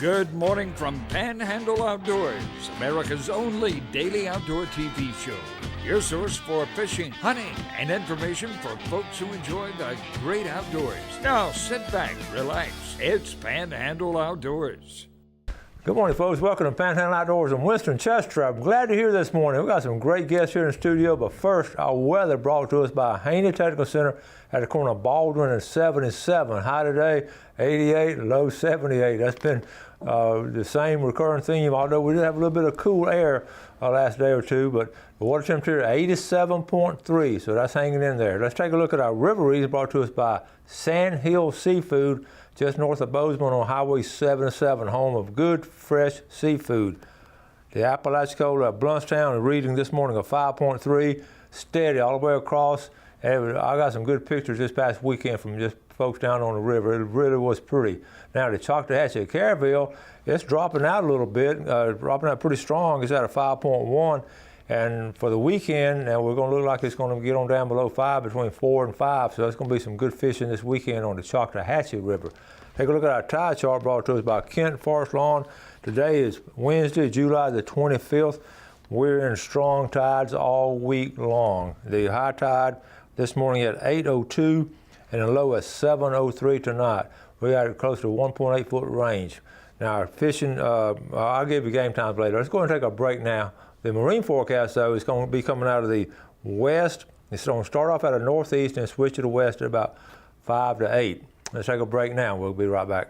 Good morning from Panhandle Outdoors, America's only daily outdoor TV show. Your source for fishing, hunting, and information for folks who enjoy the great outdoors. Now sit back, relax. It's Panhandle Outdoors. Good morning, folks. Welcome to Panhandle Outdoors. I'm Winston Chester. I'm glad to hear this morning. We've got some great guests here in the studio, but first, our weather brought to us by Haney Technical Center at the corner of Baldwin and 77. High today, 88, low 78. That's been the same recurring theme, although we did have a little bit of cool air last day or two, but the water temperature 87.3, so that's hanging in there. Let's take a look at our river reads brought to us by Sand Hill Seafood, just north of Bozeman on Highway 77, home of good, fresh seafood. The Apalachicola at Bluntstown is reading this morning a 5.3, steady all the way across. And I got some good pictures this past weekend from just folks down on the river. It really was pretty. Now the Choctahatchee at Caryville, it's dropping out a little bit, dropping out pretty strong. It's at a 5.1. And for the weekend, now we're going to look like it's going to get on down below 5, between 4 and 5. So it's going to be some good fishing this weekend on the Choctahatchee River. Take a look at our tide chart brought to us by Kent Forest Lawn. Today is Wednesday, July the 25th. We're in strong tides all week long. The high tide this morning at 8:02 and a low at 7:03 tonight. We got close to 1.8 foot range. Now our fishing, I'll give you game times later. Let's go ahead and take a break now. The marine forecast though is going to be coming out of the west. It's going to start off out of northeast and switch to the west at about 5 to 8. Let's take a break now. We'll be right back.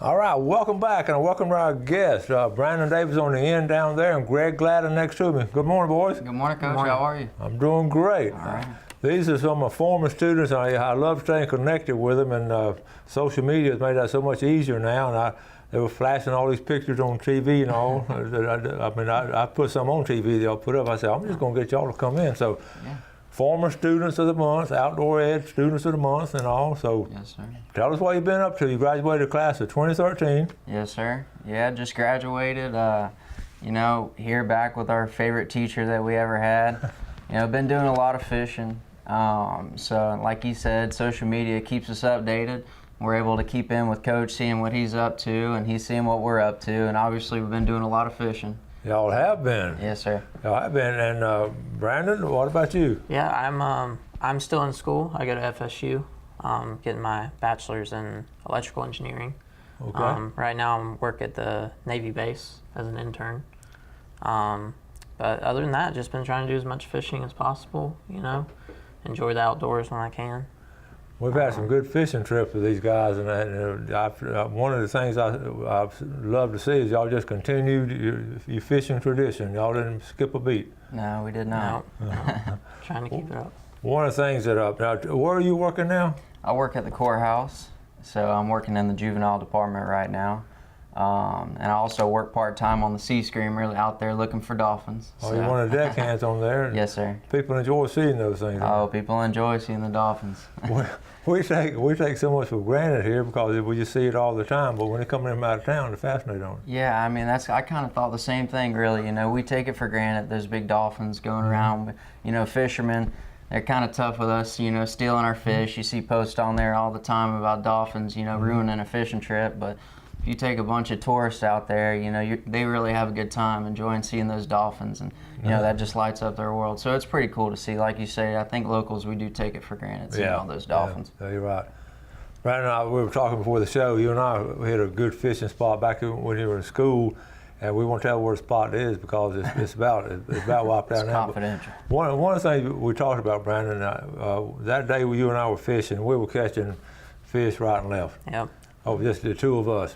All right, welcome back, and welcome to our guests. Brandon Davis on the end down there, and Greg Gladden next to me. Good morning, boys. Good morning, Coach. Good morning. How are you? I'm doing great. All right. These are some of my former students. I love staying connected with them, and social media has made that so much easier now. And they were flashing all these pictures on TV and all. I put some on TV they'll put up. I said, I'm just going to get y'all to come in. So, yeah. Former students of the month, outdoor ed students of the month, and all. So, yes, sir. Tell us what you've been up to. You graduated class of 2013. Yes, sir. Yeah, just graduated. Here back with our favorite teacher that we ever had. Been doing a lot of fishing. So, like you said, social media keeps us updated. We're able to keep in with Coach, seeing what he's up to, and he's seeing what we're up to. And obviously, we've been doing a lot of fishing. Y'all have been. Yes, sir. Y'all have been. And Brandon, what about you? Yeah, I'm still in school. I go to FSU, getting my bachelor's in electrical engineering. Okay. Right now, I'm work at the Navy base as an intern. But other than that, just been trying to do as much fishing as possible. Enjoy the outdoors when I can. We've had some good fishing trips with these guys, and one of the things I love to see is y'all just continued your fishing tradition. Y'all didn't skip a beat. No, we did not. No. Trying to keep it up. One of the things that now, where are you working now? I work at the courthouse, so I'm working in the juvenile department right now. And I also work part-time on the Sea Scream, really out there looking for dolphins. Oh, you're one of the deckhands on there? Yes, sir. People enjoy seeing those things. Oh, people enjoy seeing the dolphins. we take so much for granted here because we just see it all the time, but when they come in out of town, they're fascinated on it. Yeah, I kind of thought the same thing, really. We take it for granted, those big dolphins going around. Fishermen, they're kind of tough with us, stealing our fish. You see posts on there all the time about dolphins, ruining a fishing trip, but if you take a bunch of tourists out there, they really have a good time enjoying seeing those dolphins, and that just lights up their world. So it's pretty cool to see. Like you say, I think locals, we do take it for granted seeing all those dolphins. Yeah, you're right. Brandon and I, we were talking before the show. You and I hit a good fishing spot back when you were in school, and we won't tell where the spot is because it's about wiped out now. Confidential. One of the things we talked about, Brandon, that day you and I were fishing, we were catching fish right and left. Yep. Oh, just the two of us.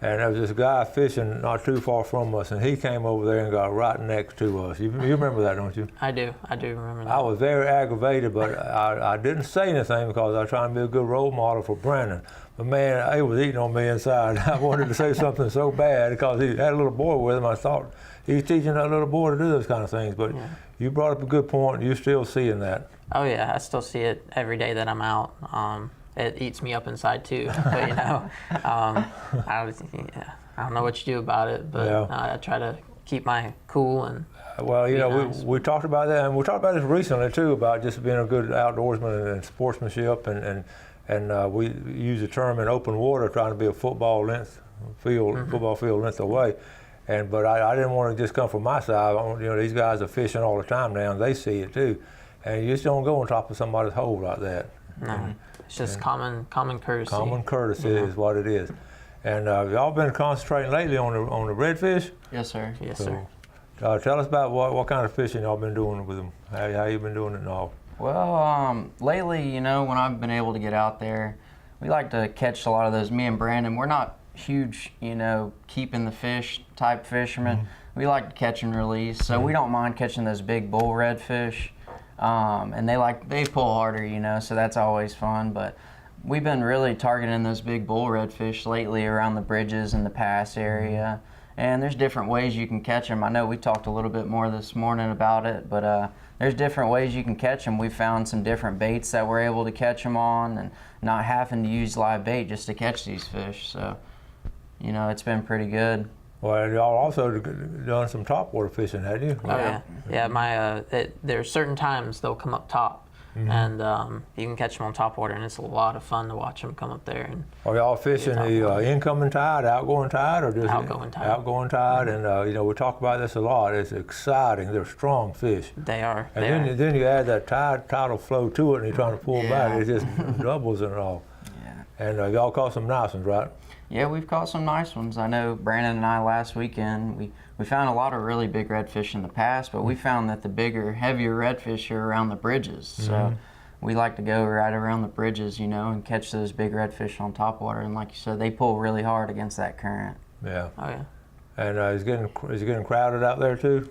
And there was this guy fishing not too far from us, and he came over there and got right next to us. You remember that, don't you? I do remember that. I was very aggravated, but I didn't say anything because I was trying to be a good role model for Brandon. But man, he was eating on me inside. I wanted to say something so bad because he had a little boy with him. I thought he's teaching that little boy to do those kind of things. But you brought up a good point. You're still seeing that. Oh yeah, I still see it every day that I'm out. It eats me up inside too, but I don't know what you do about it, but I try to keep my cool and. Well, you know, nice. we talked about that, and we talked about this recently too, about just being a good outdoorsman and sportsmanship, and we use the term in open water, trying to be a football field length away. But I didn't want to just come from my side. You know, these guys are fishing all the time now, and they see it too, and you just don't go on top of somebody's hole like that. No, it's just common courtesy. Common courtesy is what it is. And y'all been concentrating lately on the redfish? Yes, sir. Yes, So, sir. tell us about what kind of fishing y'all been doing with them. How you been doing it and all? Well, lately, you know, when I've been able to get out there, we like to catch a lot of those. Me and Brandon, we're not huge, you know, keeping the fish type fishermen. We like to catch and release, so we don't mind catching those big bull redfish. And they pull harder, you know, so that's always fun. But we've been really targeting those big bull redfish lately around the bridges and the pass area. And there's different ways you can catch them. I know we talked a little bit more this morning about it, but there's different ways you can catch them. We found some different baits that we're able to catch them on, and not having to use live bait just to catch these fish. So, you know, it's been pretty good. Well, y'all also done some topwater fishing, hadn't you? Oh yeah, yeah. There's certain times they'll come up top, and you can catch them on top water, and it's a lot of fun to watch them come up there. And Are y'all fishing the incoming tide, outgoing tide, or just Outgoing tide. Outgoing tide, and you know, we talk about this a lot. It's exciting. They're strong fish. they are. And then you add that tidal flow to it, and you're trying to pull back. It just doubles it all. Yeah. And y'all caught some nice ones, right? Yeah, we've caught some nice ones. I know Brandon and I last weekend, we found a lot of really big redfish in the past, but we found that the bigger, heavier redfish are around the bridges. So we like to go right around the bridges, you know, and catch those big redfish on topwater. And like you said, they pull really hard against that current. Yeah. Oh yeah. And is it getting crowded out there too?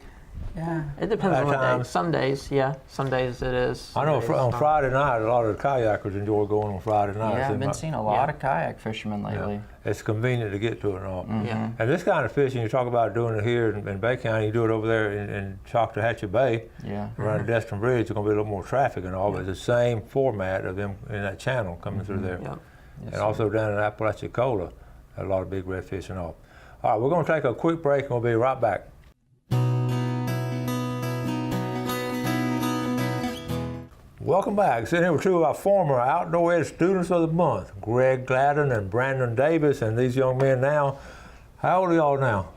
Yeah. It depends At on the day. times. Some days, yeah. Some days it is. I know Some days on it's not. Friday night, a lot of the kayakers enjoy going on Friday night. Yeah, I've been seeing a lot of kayak fishermen lately. It's convenient to get to it and all. Yeah. And this kind of fishing, you talk about doing it here in Bay County, you do it over there in Choctawhatchee Bay, Yeah. around the Destin Bridge. There's going to be a little more traffic and all, but it's the same format of them in that channel coming through there. Yep. Yes, And also down in Apalachicola, a lot of big redfish and all. All right, we're going to take a quick break and we'll be right back. Welcome back. Sitting here with two of our former Outdoor Ed Students of the Month, Greg Gladden and Brandon Davis, and these young men now. How old are y'all now?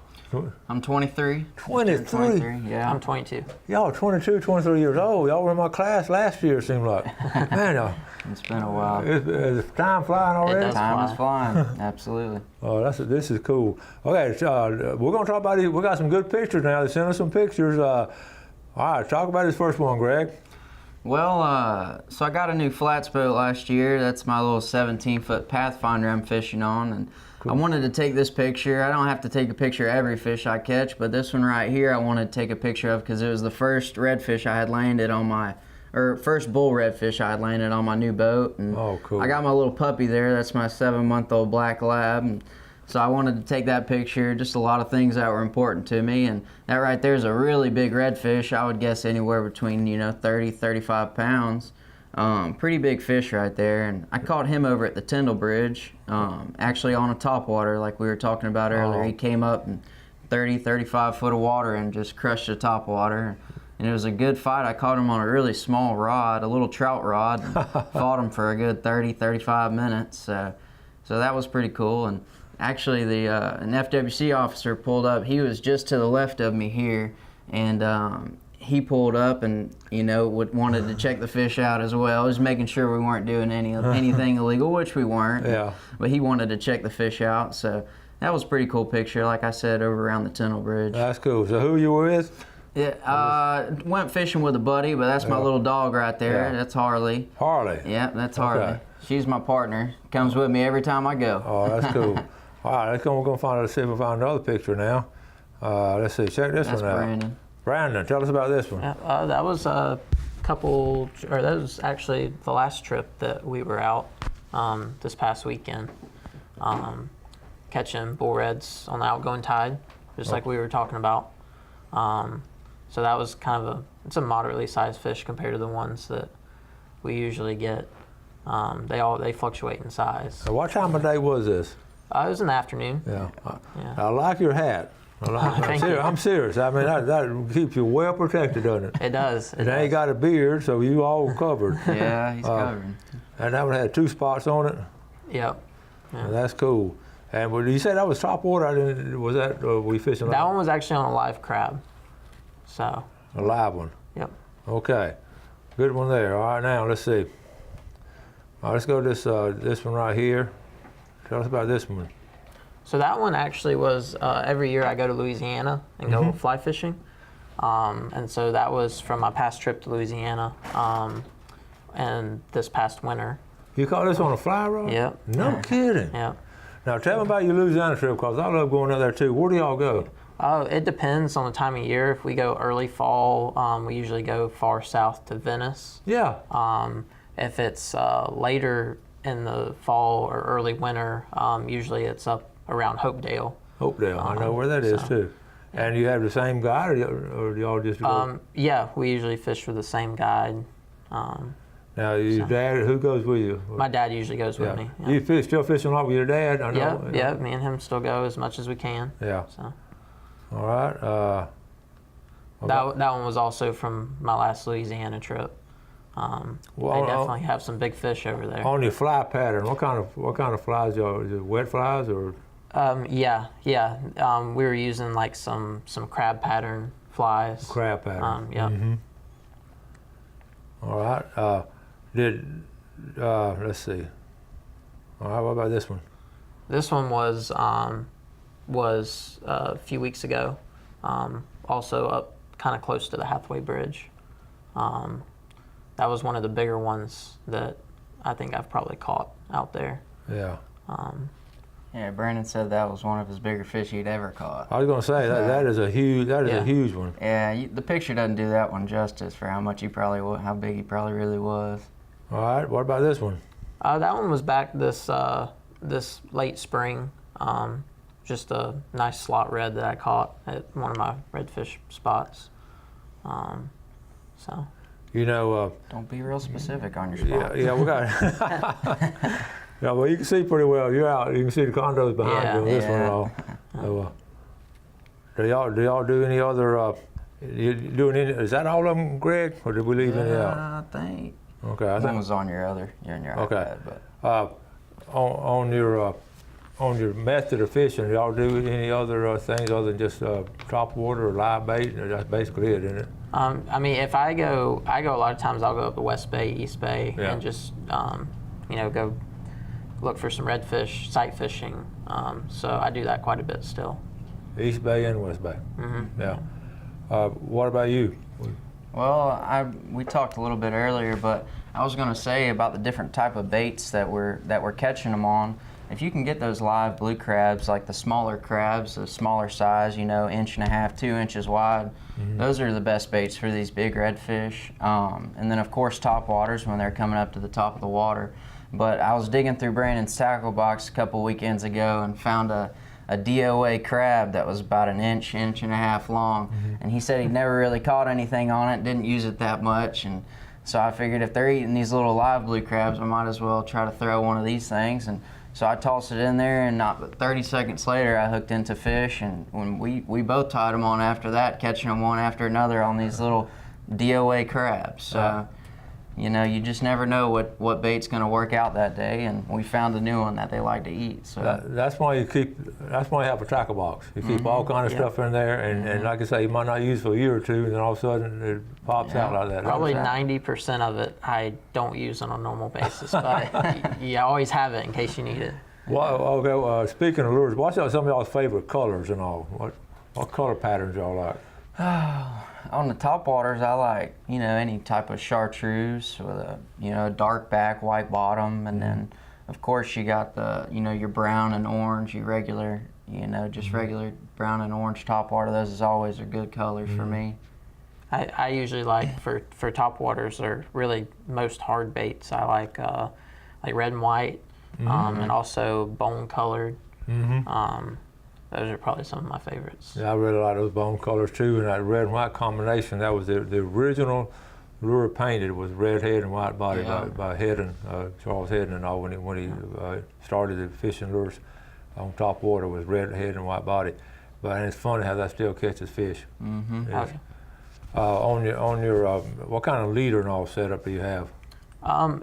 I'm 23. 23? Yeah. I'm 22. Y'all 22, 23 years old. Y'all were in my class last year, it seemed like. Man, It's been a while. is time flying already? does. Time is flying. Absolutely. Oh, this is cool. Okay, so, we're going to talk about these. We got some good pictures now. They sent us some pictures. All right, talk about this first one, Greg. Well, so I got a new flats boat last year. That's my little 17-foot Pathfinder I'm fishing on, and I wanted to take this picture. I don't have to take a picture of every fish I catch, but this one right here I wanted to take a picture of because it was the first redfish I had landed on first bull redfish I had landed on my new boat. And Oh, cool. I got my little puppy there. That's my 7-month-old black lab. And so I wanted to take that picture, just a lot of things that were important to me. And that right there is a really big redfish. I would guess anywhere between, 30, 35 pounds. Pretty big fish right there. And I caught him over at the Tyndall Bridge, actually on a topwater like we were talking about earlier. Oh. He came up in 30, 35 foot of water and just crushed the topwater. And it was a good fight. I caught him on a really small rod, a little trout rod, and fought him for a good 30, 35 minutes. So that was pretty cool. And actually, an FWC officer pulled up. He was just to the left of me here, and he pulled up and wanted to check the fish out as well. Just making sure we weren't doing anything illegal, which we weren't. Yeah. But he wanted to check the fish out. So that was a pretty cool picture. Like I said, over around the Tyndall Bridge. That's cool. So who you were with? Yeah, went fishing with a buddy, but that's my little dog right there. Yeah. That's Harley. Harley. Yeah, that's Harley. Okay. She's my partner. Comes with me every time I go. Oh, that's cool. All right, we're going to see if we find another picture now. Let's see, check this That's one out. Brandon. Brandon, tell us about this one. Yeah, that was that was actually the last trip that we were out this past weekend, catching bull reds on the outgoing tide, just like we were talking about. So that was kind of it's a moderately sized fish compared to the ones that we usually get. They fluctuate in size. What time of day was this? It was in the afternoon. Yeah. Yeah. I like your hat. I'm serious. I mean, that keeps you well protected, doesn't it? It does. And ain't got a beard, so you all covered. Yeah, he's covered. And that one had 2 spots on it. Yep. Yeah. That's cool. And you said that was top water. Was that we fishing? That one was actually on a live crab. So. A live one. Yep. Okay. Good one there. All right, now let's see. All right, let's go to this one right here. Tell us about this one. So that one actually was every year I go to Louisiana and go fly fishing. And so that was from my past trip to Louisiana and this past winter. You caught this on a fly rod? Yep. No kidding. Yep. Now tell me about your Louisiana trip, because I love going out there too. Where do y'all go? It depends on the time of year. If we go early fall, we usually go far south to Venice. Yeah. If it's later in the fall or early winter, usually it's up around Hopedale. Hopedale, I know where that is too. And you have the same guide, or do y'all just go? Yeah, we usually fish with the same guide. Now, your dad, who goes with you? My dad usually goes with me. Yeah. You still fishing a lot with your dad? I know. Yeah, me and him still go as much as we can. Yeah. So. All right. That one was also from my last Louisiana trip. They definitely have some big fish over there. On your fly pattern, what kind of flies y'all? Is it wet flies or? Yeah. We were using like some crab pattern flies. Crab pattern. Yeah. Mm-hmm. All right. Let's see. All right. What about this one? This one was a few weeks ago. Also up kind of close to the Hathaway Bridge. That was one of the bigger ones that I think I've probably caught out there. Yeah. Yeah, Brandon said that was one of his bigger fish he'd ever caught. I was going to say that is a huge one. Yeah, the picture doesn't do that one justice for how big he probably really was. All right, what about this one? That one was back this late spring. Just a nice slot red that I caught at one of my redfish spots. So. You know. Don't be real specific on your spot. Yeah, we got. Yeah, well, you can see pretty well. You're out. You can see the condos behind you on this one and all. So, do y'all do any other? You doing any? Is that all of them, Greg, or did we leave any out? I think. Okay, I think one was on your iPad, but on your method of fishing, y'all do any other things other than just top water or live bait? That's basically it, isn't it? I mean, if I go a lot of times. I'll go up to West Bay, East Bay, and just go look for some redfish, sight fishing. So I do that quite a bit still. East Bay and West Bay. Mm-hmm. Yeah. What about you? Well, we talked a little bit earlier, but I was going to say about the different type of baits that we're catching them on. If you can get those live blue crabs, like the smaller crabs, the smaller size, 1.5 2 inches wide, those are the best baits for these big redfish. And then, of course, top waters when they're coming up to the top of the water. But I was digging through Brandon's tackle box a couple weekends ago and found a DOA crab that was about an inch and a half long. And he said he'd never really caught anything on it, didn't use it that much. And so I figured if they're eating these little live blue crabs, I might as well try to throw one of these things. And so I tossed it in there, and not but 30 seconds later, I hooked into fish. And when we both tied them on after that, catching them one after another on these little DOA crabs. So, you just never know what bait's going to work out that day. And we found a new one that they like to eat. So that's why you have a tackle box. You keep all kind of stuff in there, and like I say, you might not use for a year or two, and then all of a sudden it pops out like that. Probably 90% of it I don't use on a normal basis, but you always have it in case you need it. Well, okay. Speaking of lures, what's some of y'all's favorite colors and all? What color patterns y'all like? On the top waters, I like, any type of chartreuse with a, dark back, white bottom. And then, of course, you got the, your brown and orange, your regular, just regular brown and orange top water. Those always are good colors for me. I usually like, for top waters, or really most hard baits, I like red and white, and also bone colored. Those are probably some of my favorites. Yeah, I really like those bone colors too, and that red and white combination. That was the original lure painted was red head and white body by Hedden, Charles Hedden, and all when he started the fishing lures on top water was red head and white body. But it's funny how that still catches fish. Mm-hmm. Yes. On your what kind of leader and all setup do you have?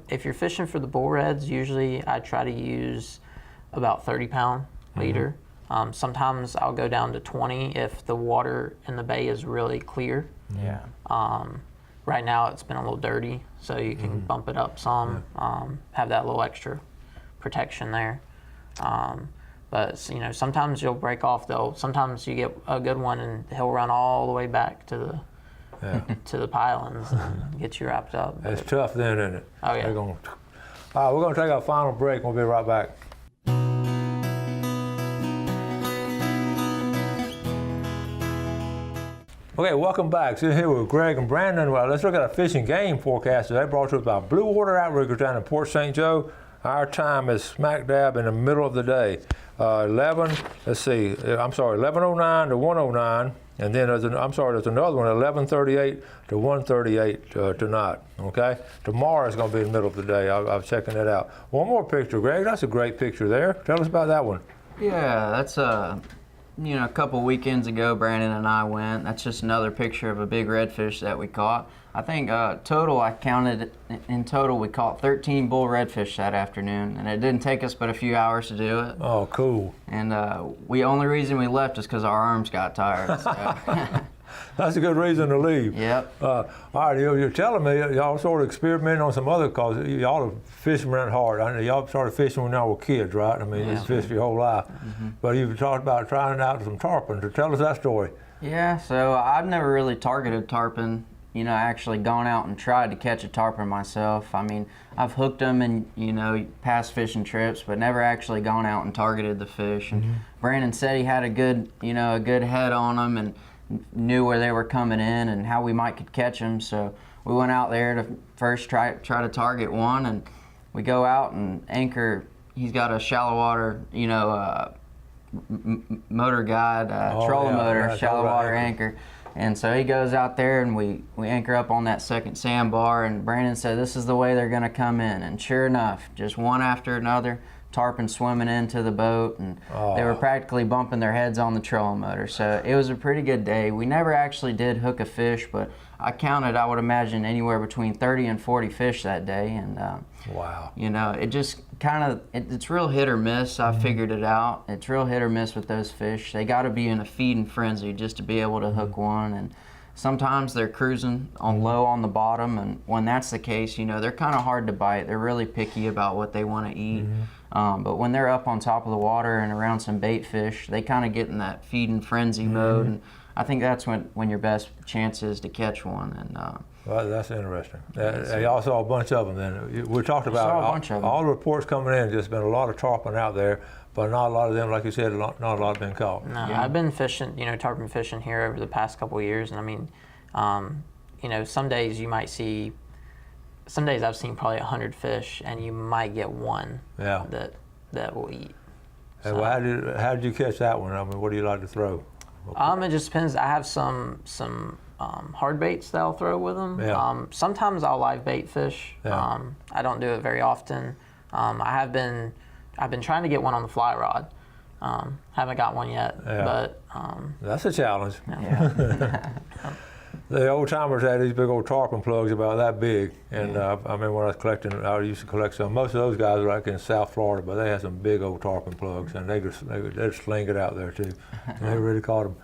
If you're fishing for the bull reds, usually I try to use about 30-pound leader. Sometimes I'll go down to 20 if the water in the bay is really clear. Yeah. Right now it's been a little dirty, so you can bump it up some, have that little extra protection there. But you know, sometimes you'll break off though. Sometimes you get a good one and he'll run all the way back to the to the pilings and get you wrapped up. It's tough then, isn't it? Oh yeah. All right, we're going to take our final break. We'll be right back. Okay, welcome back. So here with Greg and Brandon. Well, let's look at a fish and game forecast today brought to us by Blue Water Outriggers down in Port St. Joe. Our time is smack dab in the middle of the day. 11:09 to 1:09. And then there's another one, 11:38 to 1:38 tonight, okay? Tomorrow is going to be in the middle of the day. I'm checking that out. One more picture, Greg. That's a great picture there. Tell us about that one. Yeah, that's a couple weekends ago, Brandon and I went. That's just another picture of a big redfish that we caught. I think in total we caught 13 bull redfish that afternoon, and it didn't take us but a few hours to do it. Oh, cool. And only reason we left is because our arms got tired. So. That's a good reason to leave. Yep. All right, you're telling me y'all sort of experimenting on some other, cause y'all are fishermen at heart. I know y'all started fishing when y'all were kids, right? I mean, you fished your whole life. But you've talked about trying out some tarpon. So tell us that story. Yeah, so I've never really targeted tarpon, actually gone out and tried to catch a tarpon myself. I mean, I've hooked them in, past fishing trips, but never actually gone out and targeted the fish. And Brandon said he had a good head on them and knew where they were coming in and how we could catch them. So we went out there to first try to target one, and we go out and anchor. He's got a shallow water, motor guide, trolling motor, right, shallow water anchor. And so he goes out there and we anchor up on that second sandbar, and Brandon said this is the way they're going to come in. And sure enough, just one after another, tarpon swimming into the boat, and they were practically bumping their heads on the trolling motor. So it was a pretty good day. We never actually did hook a fish, but I counted, I would imagine, anywhere between 30 and 40 fish that day. And wow. It just it's real hit or miss. I figured it out. It's real hit or miss with those fish. They got to be in a feeding frenzy just to be able to hook one. And sometimes they're cruising low on the bottom, and when that's the case, they're kind of hard to bite. They're really picky about what they want to eat. But when they're up on top of the water and around some bait fish, they kind of get in that feeding frenzy mode, and I think that's when your best chance is to catch one. And well, that's interesting. Y'all saw a bunch of them then. We talked about all the reports coming in. There's been a lot of tarpon out there, but not a lot of them, like you said, not a lot have been caught. No, I've been fishing, tarpon fishing here over the past couple of years, and I mean, some days you might see. Some days I've seen probably 100 fish, and you might get one that will eat. And well, how did you catch that one? I mean, what do you like to throw? It just depends. I have some hard baits that I'll throw with them. Yeah. Sometimes I'll live bait fish. Yeah. I don't do it very often. I've been trying to get one on the fly rod. Haven't got one yet, but that's a challenge. Yeah. The old timers had these big old tarpon plugs about that big, and I remember when I was collecting, I used to collect some. Most of those guys were like in South Florida, but they had some big old tarpon plugs, and they'd sling it out there too. And they really caught them.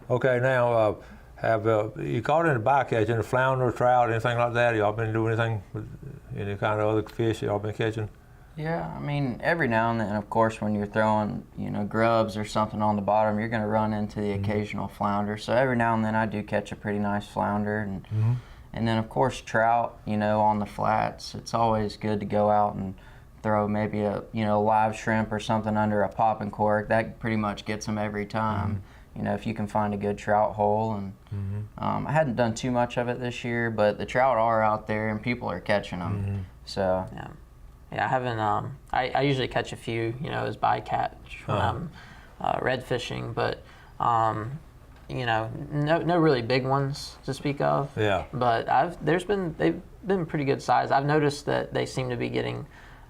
Okay, now have you caught any bycatch, any flounder, trout, anything like that? Y'all been doing anything with any kind of other fish y'all been catching? Yeah, I mean, every now and then, of course, when you're throwing, grubs or something on the bottom, you're going to run into the occasional flounder. So every now and then I do catch a pretty nice flounder. And then, of course, trout, on the flats. It's always good to go out and throw maybe a, live shrimp or something under a popping cork. That pretty much gets them every time, if you can find a good trout hole. And I hadn't done too much of it this year, but the trout are out there and people are catching them. So. Yeah, I haven't. I usually catch a few, as bycatch when I'm red fishing, but no really big ones to speak of. Yeah. But they've been pretty good size. I've noticed that they seem to be getting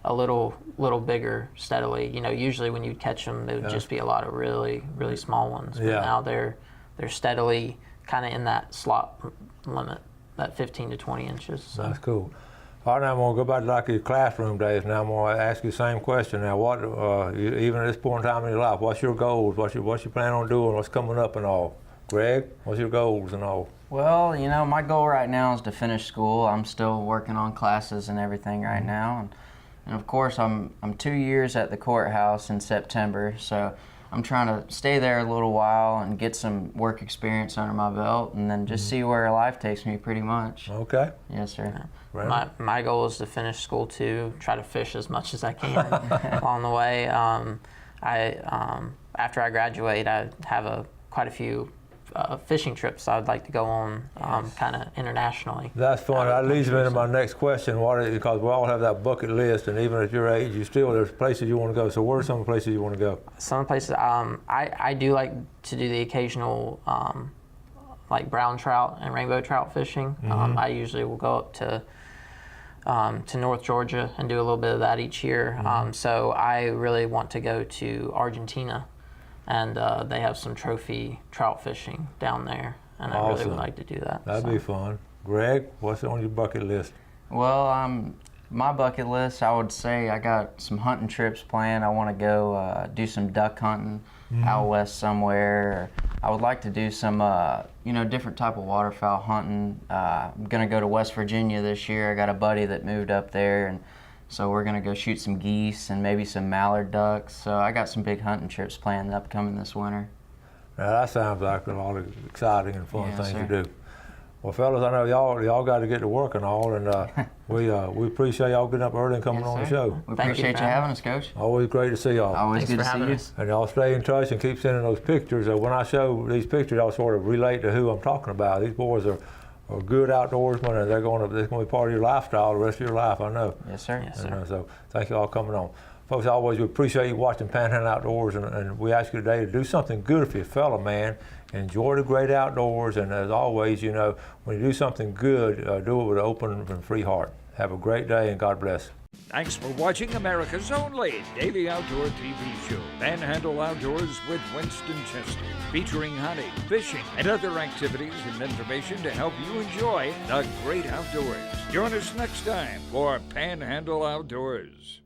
a little bigger steadily. You know, usually when you'd catch them, there would just be a lot of really small ones. But now they're steadily kind of in that slot limit, that 15 to 20 inches. So. That's cool. All right, now I'm going to go back to like your classroom days. Now I'm going to ask you the same question. Now, what, even at this point in time in your life, what's your goals? What you plan on doing? What's coming up and all? Greg, what's your goals and all? Well, you know, my goal right now is to finish school. I'm still working on classes and everything right now, and of course I'm 2 years at the courthouse in September, so I'm trying to stay there a little while and get some work experience under my belt, and then just see where life takes me, pretty much. Okay. Yes, sir. My goal is to finish school too. Try to fish as much as I can along the way. After I graduate, I have quite a few fishing trips I'd like to go on, kind of internationally. That's fun. That leads me into my next question. Because we all have that bucket list, and even at your age, there's places you want to go. So where are some places you want to go? Some places I do like to do the occasional like brown trout and rainbow trout fishing. I usually will go up to North Georgia and do a little bit of that each year. So I really want to go to Argentina, and they have some trophy trout fishing down there, and I really would like to do that. That'd be fun. Greg, what's on your bucket list? Well, my bucket list, I would say I got some hunting trips planned. I want to go do some duck hunting out west somewhere. I would like to do some, different type of waterfowl hunting. I'm going to go to West Virginia this year. I got a buddy that moved up there, and so we're going to go shoot some geese and maybe some mallard ducks. So I got some big hunting trips planned upcoming this winter. Now that sounds like a lot of exciting and fun things sir. to do. Well, fellas, I know y'all got to get to work and all, and we appreciate y'all getting up early and coming on the show. We appreciate you having us, Coach. Always great to see y'all. Always Thanks good for to see having you. us. And y'all stay in touch and keep sending those pictures. When I show these pictures, I'll sort of relate to who I'm talking about. These boys are good outdoorsmen, and they're going to be part of your lifestyle the rest of your life, I know. Yes, sir. Yes, sir. So thank you all coming on. Folks, we appreciate you watching Panhandle Outdoors, and we ask you today to do something good for your fellow man. Enjoy the great outdoors, and as always, when you do something good, do it with an open and free heart. Have a great day, and God bless. Thanks for watching America's only daily outdoor TV show, Panhandle Outdoors with Winston Chester, featuring hunting, fishing, and other activities and information to help you enjoy the great outdoors. Join us next time for Panhandle Outdoors.